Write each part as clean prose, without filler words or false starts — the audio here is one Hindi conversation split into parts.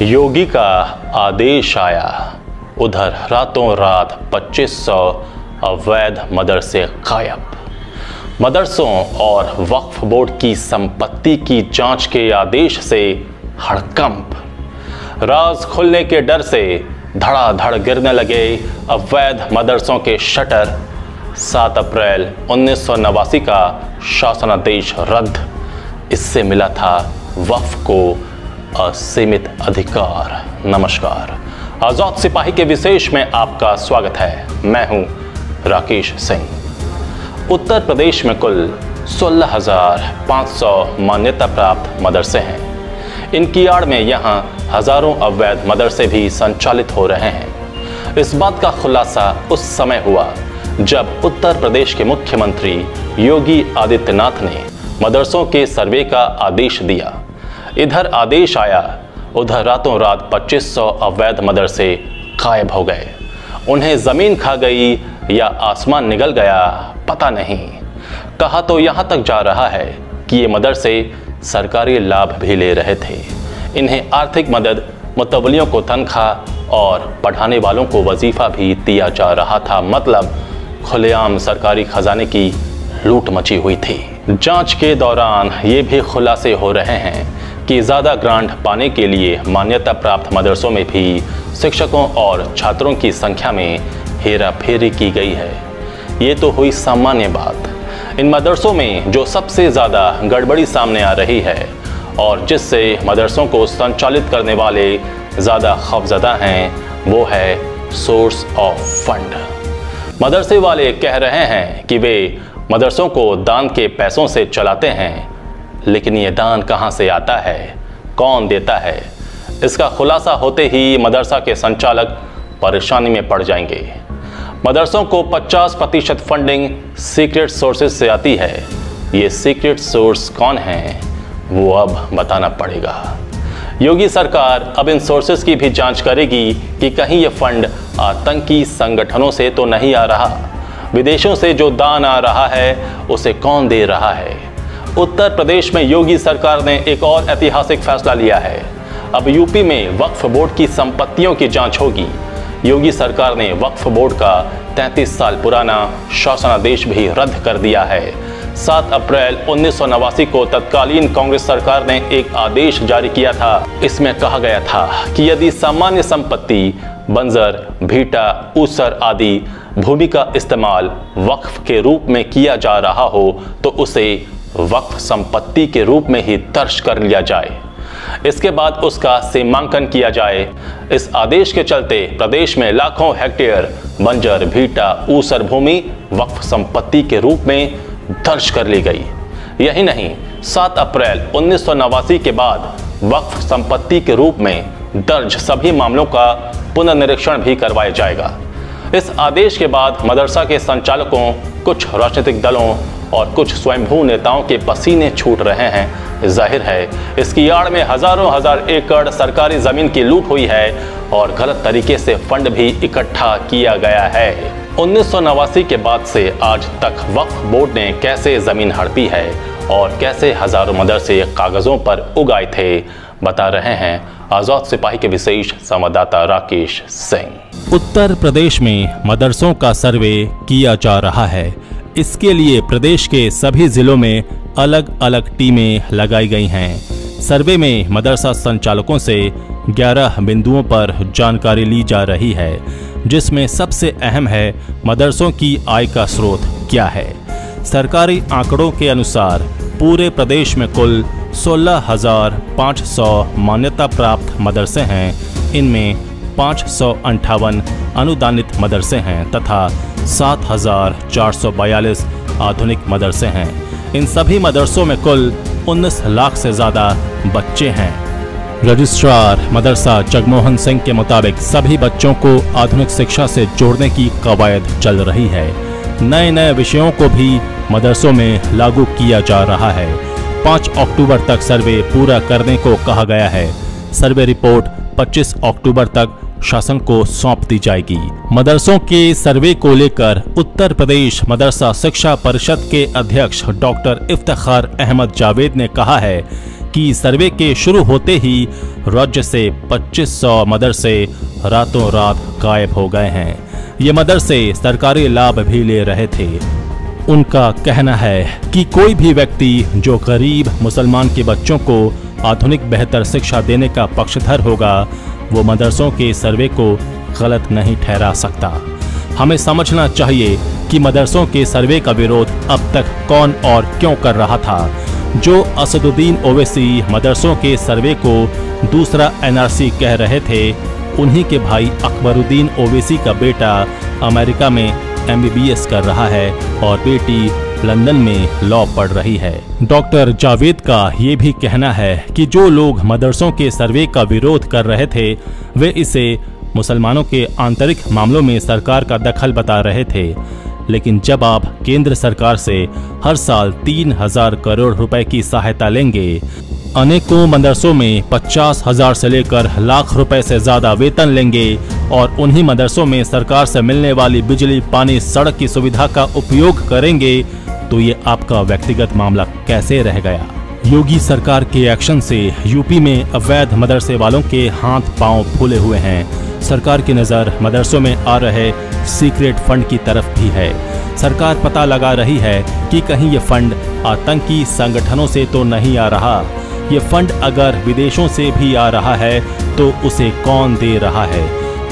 योगी का आदेश आया, उधर रातों रात 2500 अवैध मदरसे गायब। मदरसों और वक्फ बोर्ड की संपत्ति की जांच के आदेश से हड़कंप। राज खुलने के डर से धड़ाधड़ गिरने लगे अवैध मदरसों के शटर। 7 अप्रैल 1989 का शासनादेश रद्द। इससे मिला था वक्फ को असीमित अधिकार। नमस्कार, आजाद सिपाही के विशेष में आपका स्वागत है। मैं हूं राकेश सिंह। उत्तर प्रदेश में कुल 16,500 मान्यता प्राप्त मदरसे हैं। इनकी आड़ में यहां हजारों अवैध मदरसे भी संचालित हो रहे हैं। इस बात का खुलासा उस समय हुआ जब उत्तर प्रदेश के मुख्यमंत्री योगी आदित्यनाथ ने मदरसों के सर्वे का आदेश दिया। इधर आदेश आया, उधर रातों रात 2500 अवैध मदरसे गायब हो गए। उन्हें जमीन खा गई या आसमान निगल गया, पता नहीं। कहा तो यहां तक जा रहा है कि ये मदरसे सरकारी लाभ भी ले रहे थे। इन्हें आर्थिक मदद, मुतवलियों को तनख्वाह और पढ़ाने वालों को वजीफा भी दिया जा रहा था। मतलब खुलेआम सरकारी खजाने की लूट मची हुई थी। जांच के दौरान ये भी खुलासे हो रहे हैं कि ज़्यादा ग्रांट पाने के लिए मान्यता प्राप्त मदरसों में भी शिक्षकों और छात्रों की संख्या में हेरा फेरी की गई है। ये तो हुई सामान्य बात। इन मदरसों में जो सबसे ज़्यादा गड़बड़ी सामने आ रही है और जिससे मदरसों को संचालित करने वाले ज़्यादा खौफजदा हैं, वो है सोर्स ऑफ फंड। मदरसे वाले कह रहे हैं कि वे मदरसों को दान के पैसों से चलाते हैं, लेकिन ये दान कहाँ से आता है, कौन देता है, इसका खुलासा होते ही मदरसा के संचालक परेशानी में पड़ जाएंगे। मदरसों को 50% फंडिंग सीक्रेट सोर्सेज से आती है। ये सीक्रेट सोर्स कौन है, वो अब बताना पड़ेगा। योगी सरकार अब इन सोर्सेज की भी जांच करेगी कि कहीं ये फंड आतंकी संगठनों से तो नहीं आ रहा। विदेशों से जो दान आ रहा है उसे कौन दे रहा है। उत्तर प्रदेश में योगी सरकार ने एक और ऐतिहासिक फैसला लिया है। अब यूपी में वक्फ बोर्ड की संपत्तियों की जांच होगी। योगी सरकार ने वक्फ बोर्ड का 33 साल पुराना शासनादेश भी रद्द कर दिया है। 7 अप्रैल 1989 को तत्कालीन कांग्रेस सरकार ने एक आदेश जारी किया था। इसमें कहा गया था कि यदि सामान्य संपत्ति, बंजर, भीटा, ऊसर आदि भूमि का इस्तेमाल वक्फ के रूप में किया जा रहा हो तो उसे वक्फ संपत्ति के रूप में ही दर्ज कर लिया जाए। इसके बाद उसका सीमांकन किया जाए। इस आदेश के चलते प्रदेश में लाखों हेक्टेयर बंजर, भीटा, ऊसर भूमि वक्फ संपत्ति के रूप में दर्ज कर ली गई। यही नहीं, 7 अप्रैल 1989 के बाद वक्फ संपत्ति के रूप में दर्ज सभी मामलों का पुनर्निरीक्षण भी करवाया जाएगा। इस आदेश के बाद मदरसा के संचालकों, कुछ राजनीतिक दलों और कुछ स्वयंभू नेताओं के पसीने छूट रहे हैं। जाहिर है इसकी आड़ में हजारों हजार एकड़ सरकारी जमीन की लूट हुई है और गलत तरीके से फंड भी इकट्ठा किया गया है। 1989 के बाद से आज तक वक्फ बोर्ड ने कैसे जमीन हड़पी है और कैसे हजारों मदरसे कागजों पर उगाए थे, बता रहे हैं आजाद सिपाही के विशेष संवाददाता राकेश सिंह। उत्तर प्रदेश में मदरसों का सर्वे किया जा रहा है। इसके लिए प्रदेश के सभी जिलों में अलग अलग टीमें लगाई गई हैं। सर्वे में मदरसा संचालकों से 11 बिंदुओं पर जानकारी ली जा रही है, जिसमें सबसे अहम है मदरसों की आय का स्रोत क्या है। सरकारी आंकड़ों के अनुसार पूरे प्रदेश में कुल 16,500 मान्यता प्राप्त मदरसे हैं। इनमें 558 अनुदानित मदरसे हैं तथा 7,442 आधुनिक मदरसे हैं। इन सभी मदरसों में कुल 19 लाख से ज़्यादा बच्चे हैं। रजिस्ट्रार मदरसा जगमोहन सिंह के मुताबिक सभी बच्चों को आधुनिक शिक्षा से जोड़ने की कवायद चल रही है। नए नए विषयों को भी मदरसों में लागू किया जा रहा है। 5 अक्टूबर तक सर्वे पूरा करने को कहा गया है। सर्वे रिपोर्ट 25 अक्टूबर तक शासन को सौंप दी जाएगी। मदरसों के सर्वे को लेकर उत्तर प्रदेश मदरसा शिक्षा परिषद के अध्यक्ष डॉक्टर इफ्तिखार अहमद जावेद ने कहा है कि सर्वे के शुरू होते ही राज्य से 2500 मदरसे रातों रात गायब हो गए हैं। ये मदरसे सरकारी लाभ भी ले रहे थे। उनका कहना है कि कोई भी व्यक्ति जो गरीब मुसलमान के बच्चों को आधुनिक बेहतर शिक्षा देने का पक्षधर होगा, वो मदरसों के सर्वे को गलत नहीं ठहरा सकता। हमें समझना चाहिए कि मदरसों के सर्वे का विरोध अब तक कौन और क्यों कर रहा था। जो असदुद्दीन ओवैसी मदरसों के सर्वे को दूसरा एनआरसी कह रहे थे, उन्हीं के भाई अकबरुद्दीन ओवैसी का बेटा अमेरिका में MBBS कर रहा है और बेटी लंदन में लॉ पढ़ रही है। डॉक्टर जावेद का ये भी कहना है कि जो लोग मदरसों के सर्वे का विरोध कर रहे थे, वे इसे मुसलमानों के आंतरिक मामलों में सरकार का दखल बता रहे थे। लेकिन जब आप केंद्र सरकार से हर साल 3000 करोड़ रुपए की सहायता लेंगे, अनेकों मदरसों में 50,000 से लेकर लाख रुपए से ज्यादा वेतन लेंगे और उन्हीं मदरसों में सरकार से मिलने वाली बिजली, पानी, सड़क की सुविधा का उपयोग करेंगे, तो ये आपका व्यक्तिगत मामला कैसे रह गया। योगी सरकार के एक्शन से यूपी में अवैध मदरसे वालों के हाथ पांव फूले हुए हैं। सरकार की नज़र मदरसों में आ रहे सीक्रेट फंड की तरफ भी है। सरकार पता लगा रही है कि कहीं ये फंड आतंकी संगठनों से तो नहीं आ रहा। ये फंड अगर विदेशों से भी आ रहा है तो उसे कौन दे रहा है।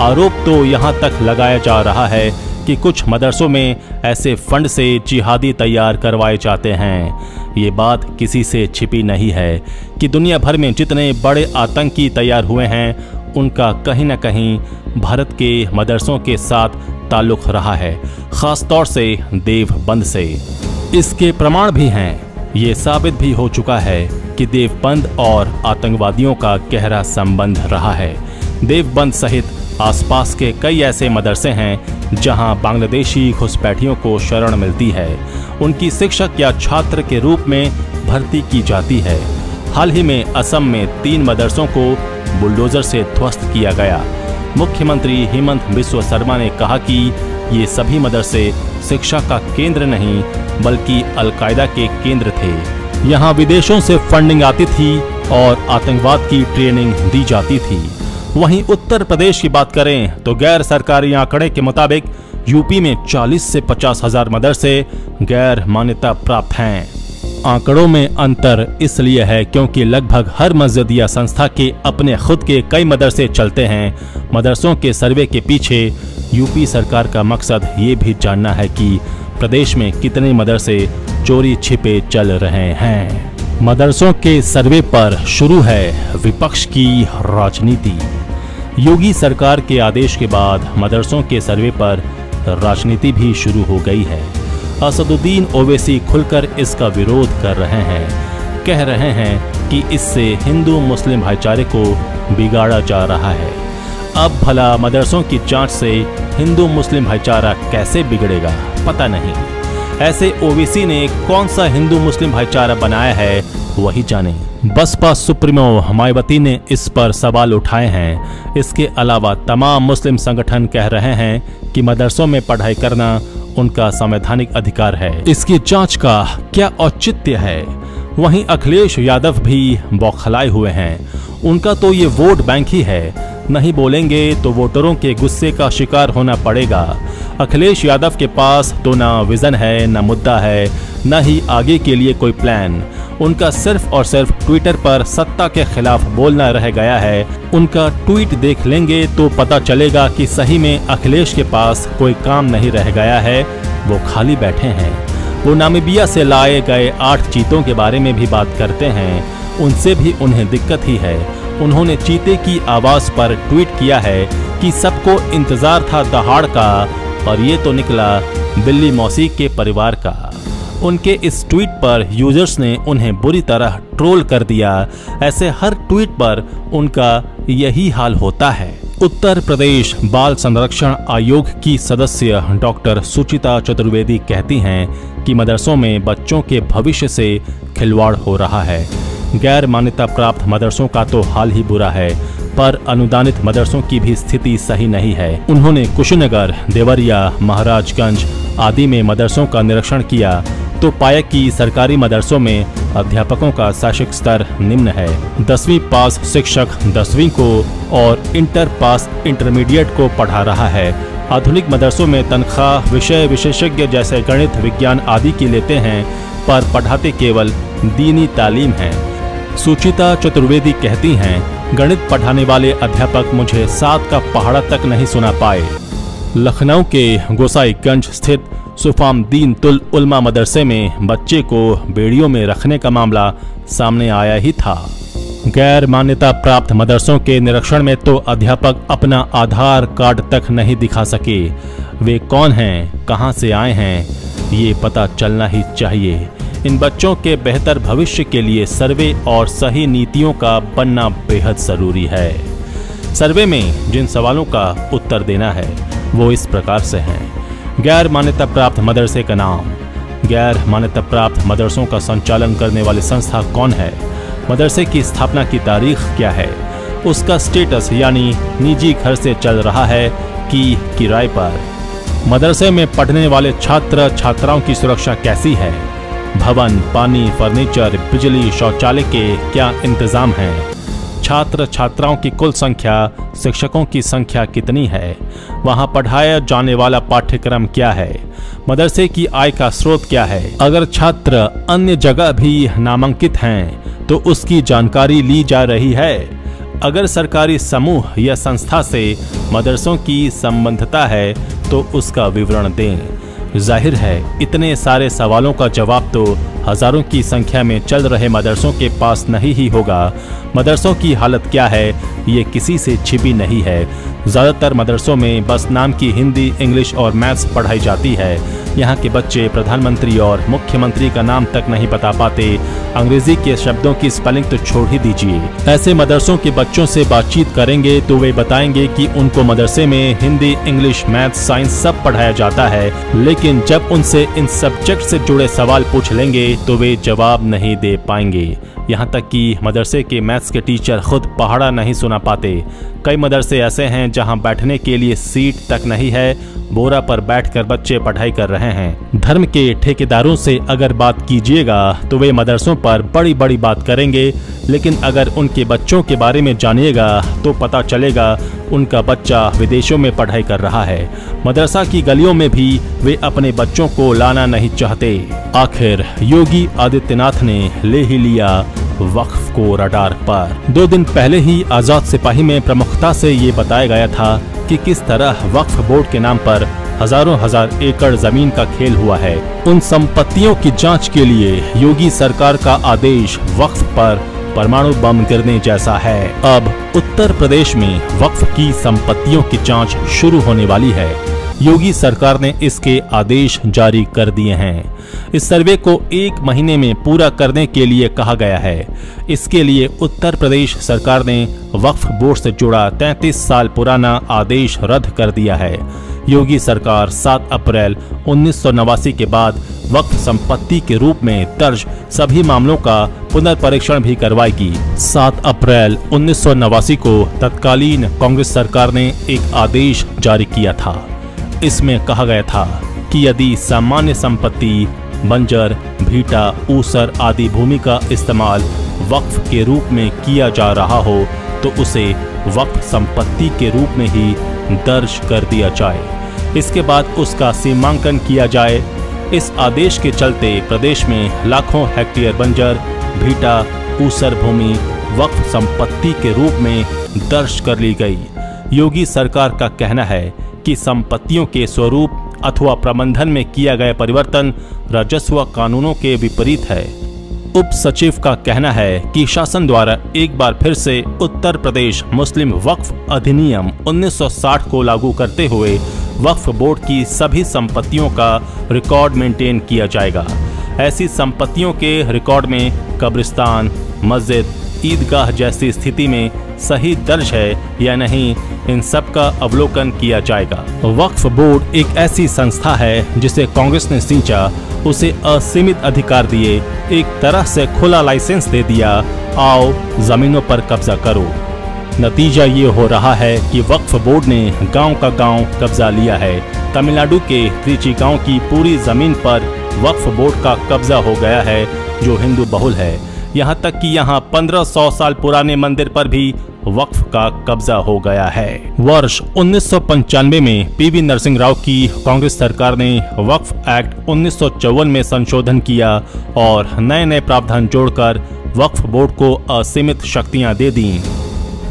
आरोप तो यहाँ तक लगाया जा रहा है कि कुछ मदरसों में ऐसे फंड से जिहादी तैयार करवाए जाते हैं। ये बात किसी से छिपी नहीं है कि दुनिया भर में जितने बड़े आतंकी तैयार हुए हैं, उनका कहीं न कहीं भारत के मदरसों के साथ ताल्लुक़ रहा है, ख़ास तौर से देवबंद से। इसके प्रमाण भी हैं। ये साबित भी हो चुका है कि देवबंद और आतंकवादियों का गहरा संबंध रहा है। देवबंद सहित आसपास के कई ऐसे मदरसे हैं जहां बांग्लादेशी घुसपैठियों को शरण मिलती है, उनकी शिक्षक या छात्र के रूप में भर्ती की जाती है। हाल ही में असम में 3 मदरसों को बुलडोजर से ध्वस्त किया गया। मुख्यमंत्री हेमंत बिस्वा शर्मा ने कहा कि ये सभी मदरसे शिक्षा का केंद्र नहीं बल्कि अलकायदा के केंद्र थे। यहाँ विदेशों से फंडिंग आती थी और आतंकवाद की ट्रेनिंग दी जाती थी। वहीं उत्तर प्रदेश की बात करें तो गैर सरकारी आंकड़े के मुताबिक यूपी में 40 से 50,000 मदरसे गैर मान्यता प्राप्त हैं। आंकड़ों में अंतर इसलिए है क्योंकि लगभग हर मस्जिद या संस्था के अपने खुद के कई मदरसे चलते हैं। मदरसों के सर्वे के पीछे यूपी सरकार का मकसद ये भी जानना है कि प्रदेश में कितने मदरसे चोरी छिपे चल रहे हैं। मदरसों के सर्वे पर शुरू है विपक्ष की राजनीति। योगी सरकार के आदेश के बाद मदरसों के सर्वे पर राजनीति भी शुरू हो गई है। असदुद्दीन ओवैसी खुलकर इसका विरोध कर रहे हैं, कह रहे हैं कि इससे हिंदू मुस्लिम भाईचारे को बिगाड़ा जा रहा है। अब भला मदरसों की जांच से हिंदू मुस्लिम भाईचारा कैसे बिगड़ेगा, पता नहीं। ऐसे ओवैसी ने कौन सा हिंदू मुस्लिम भाईचारा बनाया है, वही जाने। बसपा सुप्रीमो मायावती ने इस पर सवाल उठाए हैं। इसके अलावा तमाम मुस्लिम संगठन कह रहे हैं कि मदरसों में पढ़ाई करना उनका संवैधानिक अधिकार है, इसकी जांच का क्या औचित्य है। वहीं अखिलेश यादव भी बौखलाए हुए हैं। उनका तो ये वोट बैंक ही है, नहीं बोलेंगे तो वोटरों के गुस्से का शिकार होना पड़ेगा। अखिलेश यादव के पास तो ना विजन है, ना मुद्दा है, न ही आगे के लिए कोई प्लान। उनका सिर्फ और सिर्फ ट्विटर पर सत्ता के खिलाफ बोलना रह गया है। उनका ट्वीट देख लेंगे तो पता चलेगा कि सही में अखिलेश के पास कोई काम नहीं रह गया है, वो खाली बैठे हैं। वो नामीबिया से लाए गए 8 चीतों के बारे में भी बात करते हैं, उनसे भी उन्हें दिक्कत ही है। उन्होंने चीते की आवाज पर ट्वीट किया है कि सबको इंतजार था दहाड़ का और ये तो निकला बिल्ली मौसी के परिवार का। उनके इस ट्वीट पर यूजर्स ने उन्हें बुरी तरह ट्रोल कर दिया। ऐसे हर ट्वीट पर उनका यही हाल होता है। उत्तर प्रदेश बाल संरक्षण आयोग की सदस्य डॉक्टर सुचिता चतुर्वेदी कहती हैं कि मदरसों में बच्चों के भविष्य से खिलवाड़ हो रहा है। गैर मान्यता प्राप्त मदरसों का तो हाल ही बुरा है, पर अनुदानित मदरसों की भी स्थिति सही नहीं है। उन्होंने कुशीनगर, देवरिया, महाराजगंज आदि में मदरसों का निरीक्षण किया तो पाया कि सरकारी मदरसों में अध्यापकों का शैक्षिक स्तर निम्न है। 10वीं पास शिक्षक 10वीं को और इंटर पास इंटरमीडिएट को पढ़ा रहा है। आधुनिक मदरसों में तनख्वाह विषय विशेषज्ञ जैसे गणित, विज्ञान आदि की लेते हैं, पर पढ़ाते केवल दीनी तालीम है। सुचिता चतुर्वेदी कहती हैं, गणित पढ़ाने वाले अध्यापक मुझे 7 का पहाड़ा तक नहीं सुना पाए। लखनऊ के गोसाईगंज स्थित सुफामदीन तुल उलमा मदरसे में बच्चे को बेड़ियों में रखने का मामला सामने आया ही था। गैर मान्यता प्राप्त मदरसों के निरीक्षण में तो अध्यापक अपना आधार कार्ड तक नहीं दिखा सके। वे कौन हैं, कहां से आए हैं, ये पता चलना ही चाहिए। इन बच्चों के बेहतर भविष्य के लिए सर्वे और सही नीतियों का बनना बेहद जरूरी है। सर्वे में जिन सवालों का उत्तर देना है वो इस प्रकार से हैं। गैर मान्यता प्राप्त मदरसे का नाम, गैर मान्यता प्राप्त मदरसों का संचालन करने वाली संस्था कौन है, मदरसे की स्थापना की तारीख क्या है, उसका स्टेटस यानी निजी घर से चल रहा है कि किराए पर, मदरसे में पढ़ने वाले छात्र छात्राओं की सुरक्षा कैसी है, भवन, पानी, फर्नीचर, बिजली, शौचालय के क्या इंतजाम हैं, छात्र छात्राओं की कुल संख्या, शिक्षकों की संख्या कितनी है, वहां पढ़ाया जाने वाला पाठ्यक्रम क्या है, मदरसे की आय का स्रोत क्या है, अगर छात्र अन्य जगह भी नामांकित हैं तो उसकी जानकारी ली जा रही है, अगर सरकारी समूह या संस्था से मदरसों की संबद्धता है तो उसका विवरण दें। जाहिर है इतने सारे सवालों का जवाब तो हजारों की संख्या में चल रहे मदरसों के पास नहीं ही होगा। मदरसों की हालत क्या है ये किसी से छिपी नहीं है। ज़्यादातर मदरसों में बस नाम की हिंदी, इंग्लिश और मैथ्स पढ़ाई जाती है। यहाँ के बच्चे प्रधानमंत्री और मुख्यमंत्री का नाम तक नहीं बता पाते। अंग्रेजी के शब्दों की स्पेलिंग तो छोड़ ही दीजिए। ऐसे मदरसों के बच्चों से बातचीत करेंगे तो वे बताएंगे कि उनको मदरसे में हिंदी, इंग्लिश, मैथ्स, साइंस सब पढ़ाया जाता है, लेकिन जब उनसे इन सब्जेक्ट से जुड़े सवाल पूछ लेंगे तो वे जवाब नहीं दे पाएंगे। यहाँ तक कि मदरसे के मैथ्स के टीचर खुद पहाड़ा नहीं सुना पाते। कई मदरसे ऐसे हैं जहाँ बैठने के लिए सीट तक नहीं है, बोरा पर बैठकर बच्चे पढ़ाई कर रहे हैं। धर्म के ठेकेदारों से अगर बात कीजिएगा तो वे मदरसों पर बड़ी बड़ी बात करेंगे, लेकिन अगर उनके बच्चों के बारे में जानिएगा तो पता चलेगा उनका बच्चा विदेशों में पढ़ाई कर रहा है। मदरसा की गलियों में भी वे अपने बच्चों को लाना नहीं चाहते। आखिर योगी आदित्यनाथ ने ले ही लिया वक्फ को रडार पर। 2 दिन पहले ही आजाद सिपाही में प्रमुखता से ये बताया गया था कि किस तरह वक्फ बोर्ड के नाम पर हजारों हजार एकड़ जमीन का खेल हुआ है। उन संपत्तियों की जांच के लिए योगी सरकार का आदेश वक्फ पर परमाणु बम गिरने जैसा है। अब उत्तर प्रदेश में वक्फ की संपत्तियों की जांच शुरू होने वाली है। योगी सरकार ने इसके आदेश जारी कर दिए हैं। इस सर्वे को 1 महीने में पूरा करने के लिए कहा गया है। इसके लिए उत्तर प्रदेश सरकार ने वक्फ बोर्ड से जुड़ा 33 साल पुराना आदेश रद्द कर दिया है। योगी सरकार 7 अप्रैल 1989 के बाद वक्फ संपत्ति के रूप में दर्ज सभी मामलों का पुनर्परीक्षण भी करवाएगी। 7 अप्रैल 1989 को तत्कालीन कांग्रेस सरकार ने एक आदेश जारी किया था। इसमें कहा गया था कि यदि सामान्य संपत्ति, बंजर, भीटा, ऊसर आदि भूमि का इस्तेमाल वक्फ के रूप में किया जा रहा हो तो उसे वक्फ संपत्ति के रूप में ही दर्ज कर दिया जाए। इसके बाद उसका सीमांकन किया जाए। इस आदेश के चलते प्रदेश में लाखों हेक्टेयर बंजर, भीटा, ऊसर भूमि वक्फ संपत्ति के रूप में दर्ज कर ली गई। योगी सरकार का कहना है कि संपत्तियों के स्वरूप अथवा प्रबंधन में किया गया परिवर्तन राजस्व कानूनों के विपरीत है। उप सचिव का कहना है कि शासन द्वारा एक बार फिर से उत्तर प्रदेश मुस्लिम वक्फ अधिनियम 1960 को लागू करते हुए वक्फ बोर्ड की सभी संपत्तियों का रिकॉर्ड मेंटेन किया जाएगा। ऐसी संपत्तियों के रिकॉर्ड में कब्रिस्तान, मस्जिद, ईदगाह जैसी स्थिति में सही दर्ज है या नहीं, इन सब का अवलोकन किया जाएगा। वक्फ बोर्ड एक ऐसी संस्था है जिसे कांग्रेस ने सींचा, उसे असीमित अधिकार दिए, एक तरह से खुला लाइसेंस दे दिया, आओ जमीनों पर कब्जा करो। नतीजा ये हो रहा है कि वक्फ बोर्ड ने गांव का गांव कब्जा लिया है। तमिलनाडु के त्रिची गांव की पूरी जमीन पर वक्फ बोर्ड का कब्जा हो गया है। जो हिंदू बहुल है। यहाँ तक कि यहाँ 1500 साल पुराने मंदिर पर भी वक्फ का कब्जा हो गया है। वर्ष 1995 में पीवी नरसिंह राव की कांग्रेस सरकार ने वक्फ एक्ट 1954 में संशोधन किया और नए नए प्रावधान जोड़कर वक्फ बोर्ड को असीमित शक्तियां दे दी।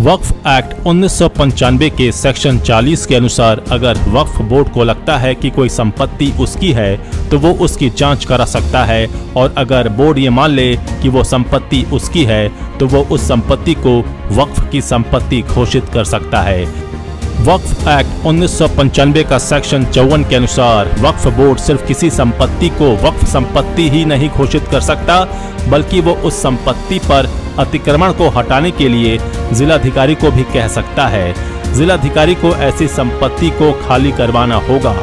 वक्फ एक्ट 1995 के सेक्शन 40 के अनुसार अगर वक्फ बोर्ड को लगता है कि कोई संपत्ति उसकी है तो वो उसकी जांच करा सकता है, और अगर बोर्ड ये मान ले कि वो संपत्ति उसकी है तो वो उस संपत्ति को वक्फ की संपत्ति घोषित कर सकता है। वक्फ एक्ट 1995 का सेक्शन 54 के अनुसार वक्फ बोर्ड सिर्फ किसी संपत्ति को वक्फ संपत्ति ही नहीं घोषित कर सकता, बल्कि वो उस संपत्ति पर अतिक्रमण को हटाने के लिए जिलाधिकारी को भी कह सकता है। जिलाधिकारी को ऐसी संपत्ति को खाली करवाना होगा।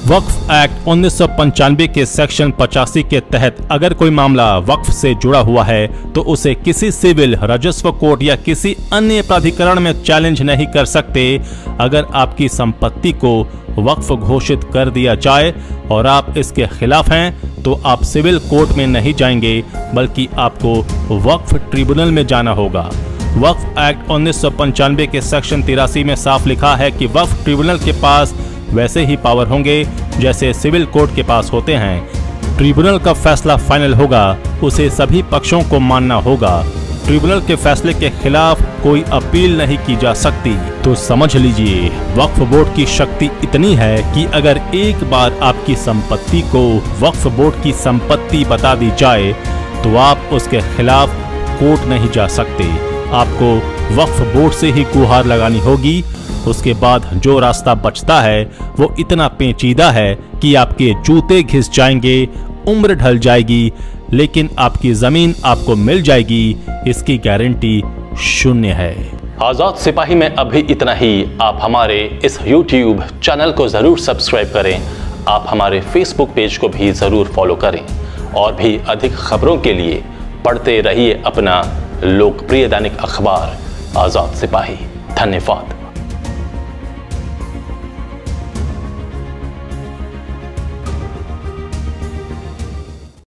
वक्फ एक्ट 1995 के सेक्शन 85 के तहत अगर कोई मामला वक्फ से जुड़ा हुआ है तो उसे किसी सिविल, राजस्व कोर्ट या किसी अन्य प्राधिकरण में चैलेंज नहीं कर सकते। अगर आपकी संपत्ति को वक्फ घोषित कर दिया जाए और आप इसके खिलाफ हैं तो आप सिविल कोर्ट में नहीं जाएंगे, बल्कि आपको वक्फ ट्रिब्यूनल में जाना होगा। वक्फ एक्ट 1995 के सेक्शन 83 में साफ लिखा है कि वक्फ ट्रिब्यूनल के पास वैसे ही पावर होंगे जैसे सिविल कोर्ट के पास होते हैं। ट्रिब्यूनल का फैसला फाइनल होगा, उसे सभी पक्षों को मानना होगा। ट्रिब्यूनल के फैसले के खिलाफ कोई अपील नहीं की जा सकती। तो समझ लीजिए, वक्फ बोर्ड की शक्ति इतनी है कि अगर एक बार आपकी संपत्ति को वक्फ बोर्ड की संपत्ति बता दी जाए तो आप उसके खिलाफ कोर्ट नहीं जा सकते। आपको वक्फ बोर्ड से ही गुहार लगानी होगी। उसके बाद जो रास्ता बचता है वो इतना पेचीदा है कि आपके जूते घिस जाएंगे, उम्र ढल जाएगी, लेकिन आपकी जमीन आपको मिल जाएगी, इसकी गारंटी शून्य है। आजाद सिपाही में अभी इतना ही। आप हमारे इस YouTube चैनल को जरूर सब्सक्राइब करें। आप हमारे Facebook पेज को भी जरूर फॉलो करें और भी अधिक खबरों के लिए पढ़ते रहिए अपना लोकप्रिय दैनिक अखबार आजाद सिपाही। धन्यवाद।